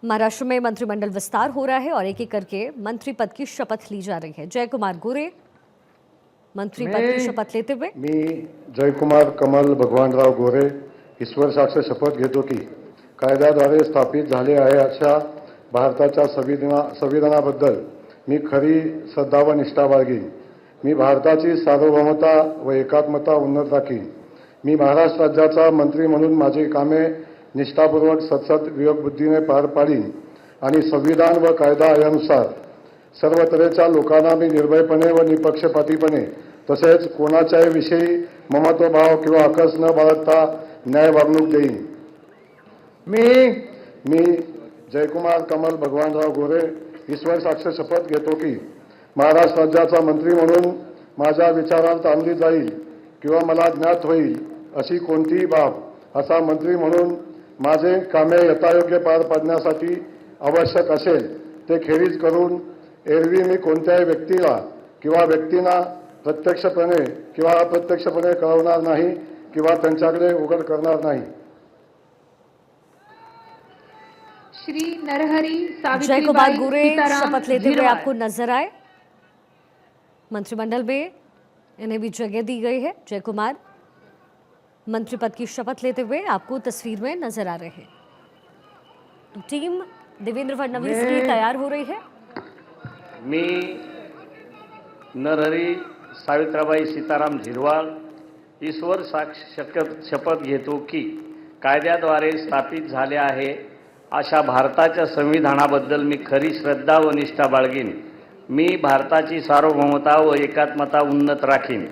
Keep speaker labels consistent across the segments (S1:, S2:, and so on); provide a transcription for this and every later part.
S1: महाराष्ट्र में मंत्रिमंडल विस्तार हो रहा है और एक एक करके मंत्री पद की शपथ ली जा रही है। जयकुमार गोरे मंत्री पद की शपथ लेते हुए
S2: मी जयकुमार कमल भगवानराव गोरे ईश्वर साक्ष शपथ घेतो की कायद्याद्वारे स्थापित झाले आहे अशा भारताच्या संविधानाबद्दल मी खरी श्रद्धा व निष्ठा बाळगीन। मी भारताची सार्वभौमता व एकात्मता उन्नत राखीन। मी महाराष्ट्र राज्याचा मंत्री म्हणून माझी कामे निष्ठापूर्वक सतत विवेकबुद्धीने पार पाडीन आणि संविधान व कायदा यानुसार सर्व तऱ्हेच्या लोकांना मी निर्भयपणे व निपक्षपातीपणे तसेच कोणाच्याही विषयी ममत्वभाव किंवा आकस न बाळगता न्याय वागणूक देईन। मी जयकुमार कमल भगवानराव गोरे ईश्वर साक्ष शपथ घेतो की महाराष्ट्र राज्याचा मंत्री म्हणून माझ्या विचारांत आणली जाईल किंवा मला ज्ञात होईल अशी कोणतीही बाब असा मंत्री म्हणून माझे कामे यथायोग्य पार पाडण्यासाठी आवश्यक असेल ते खेरीज करून एरवी मी कोणत्याही व्यक्तीला किंवा व्यक्तींना प्रत्यक्षपणे किंवा अप्रत्यक्षपणे कळवणार नाही किंवा त्यांच्याकडे उघड करणार नाही।
S3: श्री नरहरी
S1: जयकुमार गोरे
S3: सीताराम
S1: शपथ लेते हुए
S3: झिरवाल।
S1: आपको नजर आए। मंत्रिमंडल में इन्हें भी जगह दी गई है। जयकुमार मंत्री पद की शपथ लेते हुए आपको तस्वीर में नजर आ रहे हैं। तो टीम देवेंद्र फडणवीस की तैयार हो रही है।
S4: मी नरहरी सावित्राबाई सीताराम झिरवाल ईश्वर साक्ष शपथ घेतो की कायद्याद्वारे स्थापित झाले आहे अशा भारताच्या संविधानाबद्दल मी खरी श्रद्धा व निष्ठा बाळगीन। मी भारताची सार्वभौमता व एकात्मता उन्नत राखीन।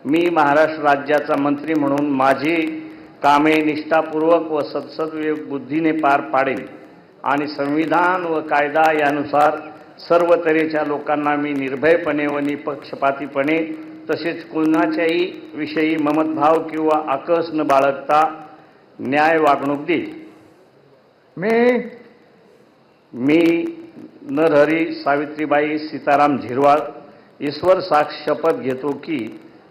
S4: मी महाराष्ट्र राज्याचा मंत्री म्हणून माझी कामे निष्ठापूर्वक व सतत बुद्धीने पार पाडेन आणि संविधान व कायदा यानुसार सर्व तऱ्हेच्या लोकांना मी निर्भयपणे व निपक्षपातीपणे तसेच कोणाच्याही विषयी ममतभाव किंवा आकस न बाळगता न्याय वागणूक देईन। मी नरहरी सावित्रीबाई सीताराम झिरवाल ईश्वर साक्ष शपथ घेतो की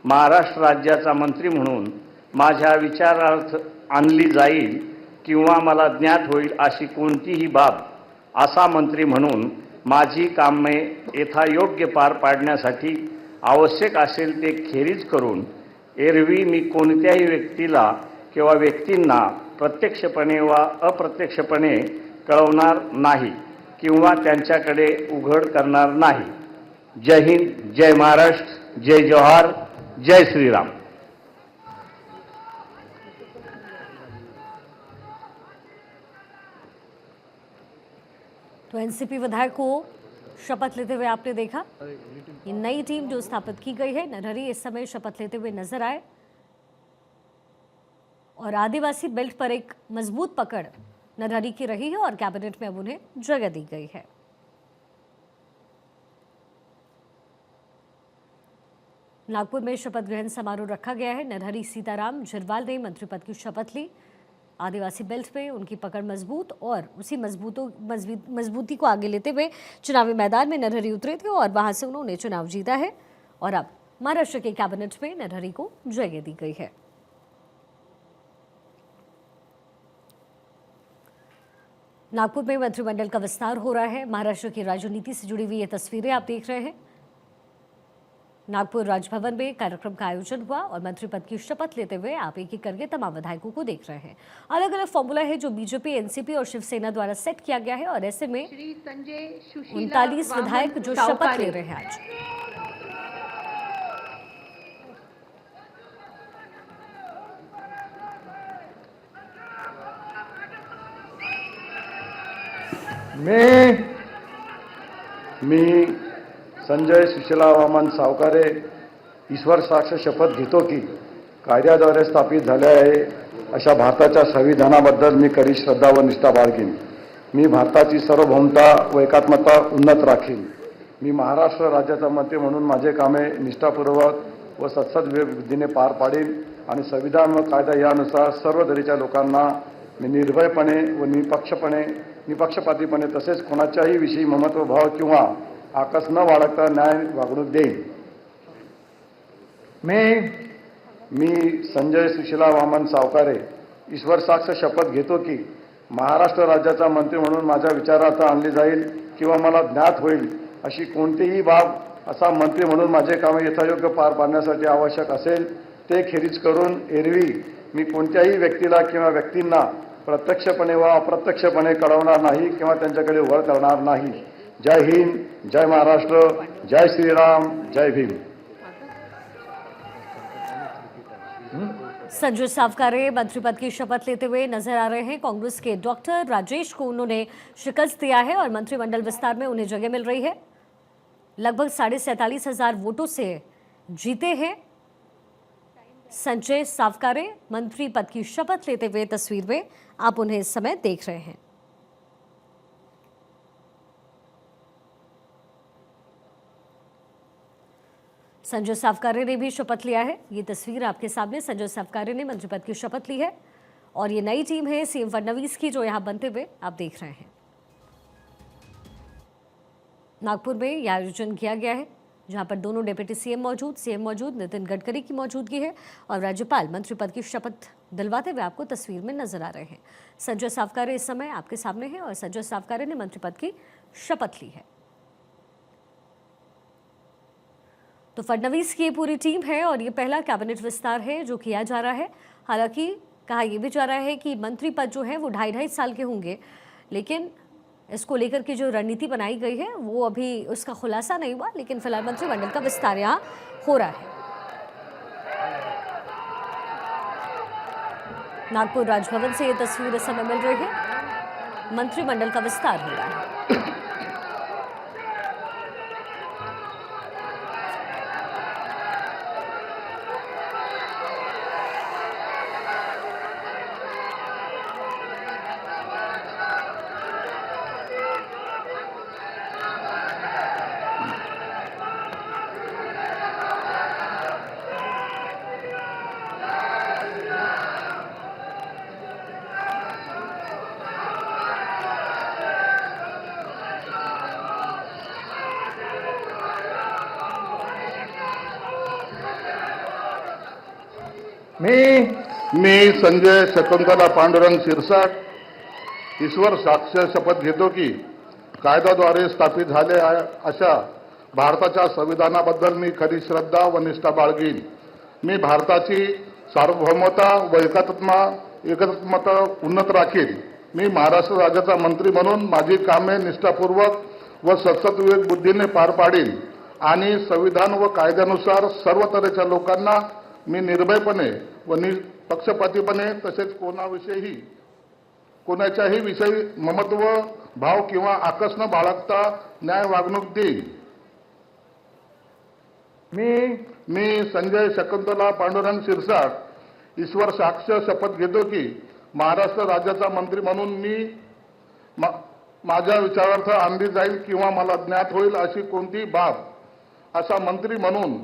S4: महाराष्ट्र राज्याचा मंत्री म्हणून माझ्या विचारार्थ आणली जाईल किंवा मला ज्ञात होईल अशी कोणतीही बाब असा मंत्री म्हणून माझी कामे यथायोग्य पार पाडण्यासाठी आवश्यक असेल ते खेरीज करून एरवी मी कोणत्याही व्यक्तीला किंवा व्यक्तींना प्रत्यक्षपणे वा अप्रत्यक्षपणे कळवणार नाही किंवा त्यांच्याकडे उघड करणार नाही। जय हिंद, जय महाराष्ट्र, जय जोहार, जय श्रीराम।
S1: तो एनसीपी विधायक को शपथ लेते हुए आपने देखा। ये नई टीम जो स्थापित की गई है, नरहरी इस समय शपथ लेते हुए नजर आए और आदिवासी बेल्ट पर एक मजबूत पकड़ नरहरी की रही है और कैबिनेट में अब उन्हें जगह दी गई है। नागपुर में शपथ ग्रहण समारोह रखा गया है। नरहरी सीताराम झिरवाल ने मंत्री पद की शपथ ली। आदिवासी बेल्ट पे उनकी पकड़ मजबूत और उसी मजबूती को आगे लेते हुए चुनावी मैदान में नरहरी उतरे थे और वहां से उन्होंने चुनाव जीता है और अब महाराष्ट्र के कैबिनेट में नरहरी को जगह दी गई है। नागपुर में मंत्रिमंडल का विस्तार हो रहा है। महाराष्ट्र की राजनीति से जुड़ी हुई ये तस्वीरें आप देख रहे हैं। नागपुर राजभवन में कार्यक्रम का आयोजन हुआ और मंत्री पद की शपथ लेते हुए आप एक एक करके तमाम विधायकों को देख रहे हैं। अलग अलग फॉर्मूला है जो बीजेपी, एनसीपी और शिवसेना द्वारा सेट किया गया है और ऐसे में 39 विधायक जो शपथ ले रहे हैं आज।
S2: मी संजय सुशीला वामन सावकारे ईश्वर साक्ष शपथ घेतो की कायद्याद्वारे स्थापित झाले आहे अशा भारताच्या संविधानाबद्दल मी खरी श्रद्धा व निष्ठा बाळगीन। मी भारताची सार्वभौमता व एकात्मता उन्नत राखीन। मी महाराष्ट्र राज्याचा मंत्री म्हणून माझे कामे निष्ठापूर्वक व सतत बुद्धीने पार पाडीन आणि संविधान व कायदा यानुसार सर्व तऱ्हेच्या लोकांना मी निर्भयपणे व निपक्षपातीपणे तसेच कोणाच्याही विषयी ममत्वभाव किंवा आकस न बाळगता न्याय वागणूक देईन। मी संजय सुशीला वामन सावकारे ईश्वर साक्ष शपथ घेतो की महाराष्ट्र राज्याचा मंत्री म्हणून माझ्या विचारार्थ आणली जाईल किंवा मला ज्ञात होईल अशी कोणतीही बाब असा मंत्री म्हणून माझे कामे यथायोग्य पार पाडण्यासाठी आवश्यक असेल ते खेरीज करून एरवी मी कोणत्याही व्यक्तीला किंवा व्यक्तींना प्रत्यक्षपणे व अप्रत्यक्षपणे कळवणार नाही किंवा त्यांच्याकडे वर करणार नाही. जय हिंद, जय महाराष्ट्र, जय श्रीराम, जय भीम.
S1: संजय सावकारे मंत्री पद की शपथ लेते हुए नजर आ रहे हैं. कांग्रेस के डॉक्टर राजेश को उन्होंने शिकस्त दिया है और मंत्रिमंडल विस्तार में उन्हें जगह मिल रही है. लगभग 47,500 वोटों से जीते हैं संजय सावकारे मंत्री पद की शपथ लेते हुए तस्वीर में आप उन्हें इस समय देख रहे हैं. संजय सावकारे ने भी शपथ लिया है. ये तस्वीर आपके सामने. संजय सावकारे ने मंत्री पद की शपथ ली है और ये नई टीम है सीएम फडणवीस की जो यहां बनते हुए आप देख रहे हैं. नागपुर में यह आयोजन किया गया है जहां पर दोनों डिप्टी सीएम मौजूद, नितिन गडकरी की मौजूदगी है और राज्यपाल मंत्री पद की शपथ दिलवाते हुए आपको तस्वीर में नजर आ रहे हैं. संजय सावकारे इस समय आपके सामने हैं और संजय सावकारे ने मंत्री पद की शपथ ली है. तो फडणवीस की ये पूरी टीम है और ये पहला कैबिनेट विस्तार है जो किया जा रहा है. हालांकि कहा यह भी जा रहा है कि मंत्री पद जो है वो 2.5 साल के होंगे, लेकिन इसको लेकर की जो रणनीति बनाई गई है वो अभी उसका खुलासा नहीं हुआ. लेकिन फिलहाल मंत्रिमंडल का विस्तार यहाँ हो रहा है. नागपुर राजभवन से ये तस्वीर इस समय मिल रही है. मंत्रिमंडल का विस्तार हो रहा है.
S5: मी संजय शकुंतला पांडुरंग शिरसाट ईश्वर साक्ष शपथ घेतो की कायद्याद्वारे स्थापित झाले अशा भारताच्या संविधानाबद्दल मी खरी श्रद्धा व निष्ठा बाळगीन. मी भारताची सार्वभौमता व एकात्मता उन्नत राखीन. मी महाराष्ट्र राज्याचा मंत्री म्हणून माझी कामे निष्ठापूर्वक व सद्सद्विवेक बुद्धीने पार पाडीन आणि संविधान व कायद्यानुसार सर्व तऱ्हेच्या लोकांना मी निर्भयपणे व निपक्षपातीपणे तसेच कोणाच्याही विषयी ममत्व भाव किंवा आकस न बाळगता न्याय वागणूक देईन. मी संजय शकुंतला पांडुरंग शिरसाट ईश्वर साक्ष शपथ घेतो की महाराष्ट्र राज्याचा मंत्री म्हणून मी माझ्या विचारार्थ आणली जाईल किंवा मला ज्ञात होईल अशी कोणतीही बाब असा मंत्री म्हणून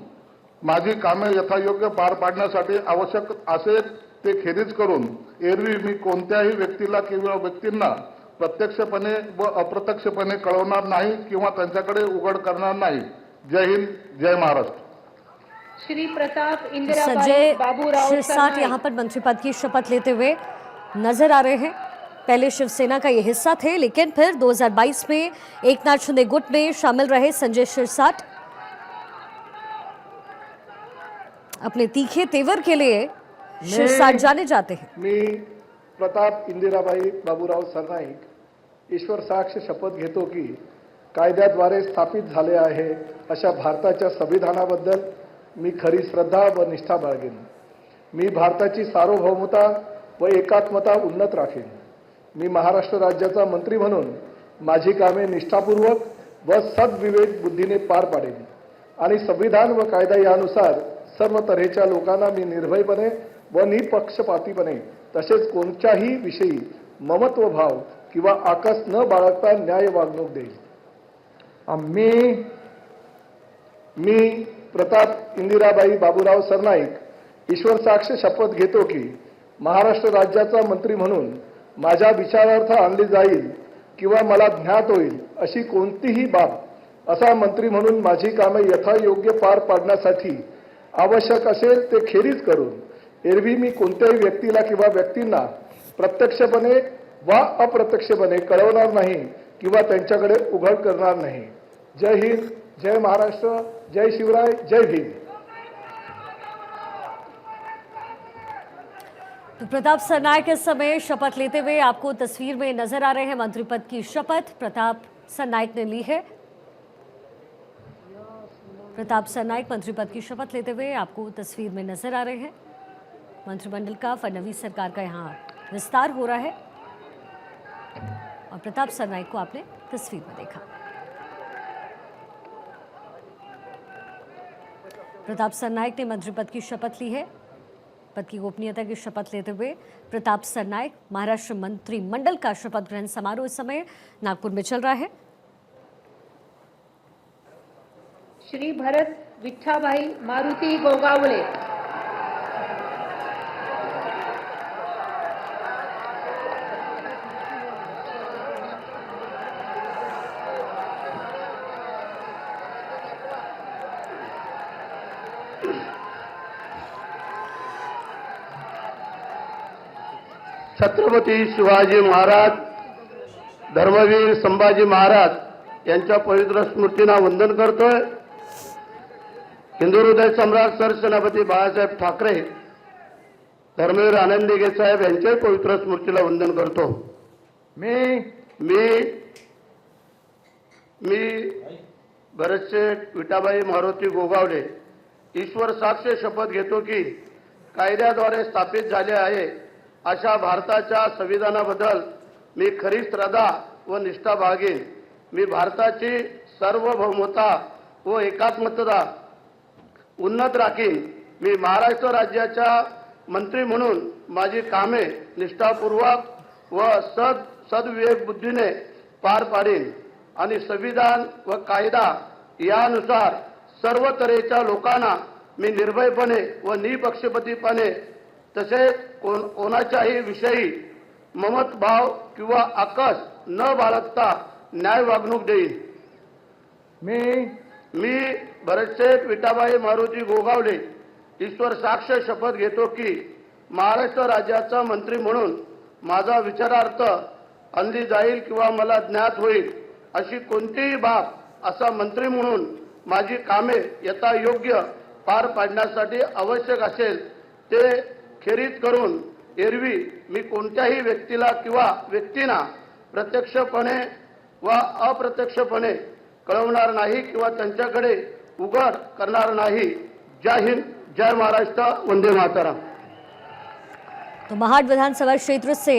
S5: माझी कामे यथायोग्य पार पाडण्यासाठी आवश्यक असेल ते खेरीज करून एरवी मी कोणत्याही व्यक्तीला किंवा व्यक्तींना प्रत्यक्षपणे व अप्रत्यक्षपणे कळवणार नाही किंवा त्यांच्याकडे उघड करणार नाही. जय हिंद, जय महाराष्ट्र.
S3: श्री प्रताप इंदिराबाई
S1: संजय
S3: बाबूराव
S1: शिरसाट
S3: सरनाईक
S1: यहाँ पर मंत्री पद की शपथ लेते हुए नजर आ रहे हैं. पहले शिवसेना का ये हिस्सा थे, लेकिन फिर 2022 में एकनाथ शिंदे गुट में शामिल रहे संजय शिरसाट. अपने तीखे तेवर के लिए शिरसाट जाने जाते हैं.
S6: मी प्रताप इंदिराबाई बाबूराव सरनाईक ईश्वर साक्ष शपथ घेतो की कायद्याद्वारे स्थापित झाले आहे अशा भारताच्या संविधानाबद्दल मी खरी श्रद्धा व निष्ठा बाळगेन. मी भारताची सार्वभौमता व एकात्मता उन्नत राखीन. मी महाराष्ट्र राज्याचा मंत्री म्हणून माझी कामे निष्ठापूर्वक व सद्विवेक बुद्धीने पार पाडेन आणि संविधान व कायदा यानुसार सर्व तऱ्हेच्या लोकांना मी निर्भयपणे व निपक्षपातीपणे तसेच कोणत्याही विषयी ममत्व भाव किंवा आकस न बाळगता न्याय वागणूक देईल. मी प्रताप इंदिराबाई बाबूराव सरनाईक ईश्वर साक्ष शपथ घेतो की महाराष्ट्र राज्याचा मंत्री म्हणून माझ्या विचारार्थ आणली जाईल किंवा मला ज्ञात होईल अशी कोणतीही बाब असा मंत्री म्हणून माझी कामे यथायोग्य पार पाडण्यासाठी आवश्यक असेल ते खेरीज करून एरवी मी कोणत्याही व्यक्तीला किंवा व्यक्तींना प्रत्यक्षपणे वा अप्रत्यक्षपणे कळवणार नाही किंवा त्यांच्याकडे उघड करणार नाही. जय हिंद, जय महाराष्ट्र, जय शिवराय, जय भीम.
S1: तो प्रताप सरनाईक इस समय शपथ लेते हुए आपको तस्वीर में नजर आ रहे हैं। मंत्री पद की शपथ प्रताप सरनाईक ने ली है। प्रताप सरनाईक मंत्री पद की शपथ लेते हुए आपको तस्वीर में नजर आ रहे हैं। मंत्रिमंडल का फडणवीस सरकार का यहाँ विस्तार हो रहा है और प्रताप सरनाईक को आपने तस्वीर में देखा। प्रताप सरनाईक ने मंत्री पद की शपथ ली है। पद की गोपनीयता की शपथ लेते हुए प्रताप सरनाईक महाराष्ट्र मंत्रिमंडल का शपथ ग्रहण समारोह इस समय नागपुर में चल रहा है।
S3: श्री भरत विठ्ठाभाई मारुती गोगावले,
S7: छत्रपती शिवाजी महाराज, धर्मवीर संभाजी महाराज यांच्या पवित्र स्मृतींना वंदन करतोय. हिंदू हृदय सम्राट सरसेनापती बाळासाहेब ठाकरे, धर्मवीर आनंद दिघे साहेब यांच्या पवित्र स्मृतीला वंदन करतो.
S2: मी
S7: मी भरतशेठ विठाबाई मारुती गोगावले ईश्वर साक्ष शपथ घेतो की कायद्याद्वारे स्थापित झाले आहे अशा भारताच्या संविधानाबद्दल मी खरी श्रद्धा व निष्ठा बाळगेन. मी भारताची सार्वभौमता व एकात्मता उन्नत राखीन. मी महाराष्ट्र राज्याच्या मंत्री म्हणून माझी कामे निष्ठापूर्वक व सद्विवेक बुद्धीने पार पाडीन आणि संविधान व कायदा यानुसार सर्व तऱ्हेच्या लोकांना मी निर्भयपणे व निपक्षपातीपणे तसेच कोणाच्याही विषयी ममत भाव किंवा आकस न बाळगता न्याय वागणूक देईन. मी भरतशेठ विठाबाई मारुती गोगावले ईश्वर साक्ष शपथ घेतो की महाराष्ट्र राज्याचा मंत्री म्हणून माझा विचारार्थ अंधी जाईल किंवा मला ज्ञात होईल अशी कोणतीही बाब असा मंत्री म्हणून माझी कामे यथायोग्य पार पाडण्यासाठी आवश्यक असेल ते खेरीज करून एरवी मी कोणत्याही व्यक्तीला किंवा व्यक्तींना प्रत्यक्षपणे व अप्रत्यक्षपणे कळवणार नाही किंवा त्यांच्याकडे उघड करणार नाही. जय हिंद, जय महाराष्ट्र, वंदे मातरम.
S1: तो महाड विधानसभा क्षेत्र से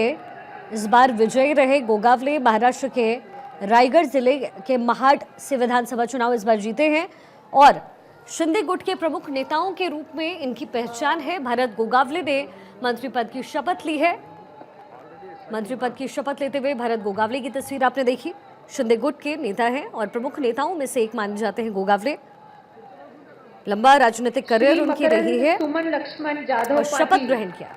S1: इस बार विजयी रहे गोगावले। महाराष्ट्र के रायगढ़ जिले के महाड से विधानसभा चुनाव इस बार जीते हैं और शिंदे गुट के प्रमुख नेताओं के रूप में इनकी पहचान है। भरत गोगावले ने मंत्री पद की शपथ ली है। मंत्री पद की शपथ लेते हुए भरत गोगावले की तस्वीर आपने देखी। शिंदे गुट के नेता हैं और प्रमुख नेताओं में से एक माने जाते हैं गोगावले। लंबा राजनीतिक करियर उनकी रही है
S3: सुमन लक्ष्मण जाधव
S1: और शपथ
S3: पाटील,
S1: ग्रहण किया।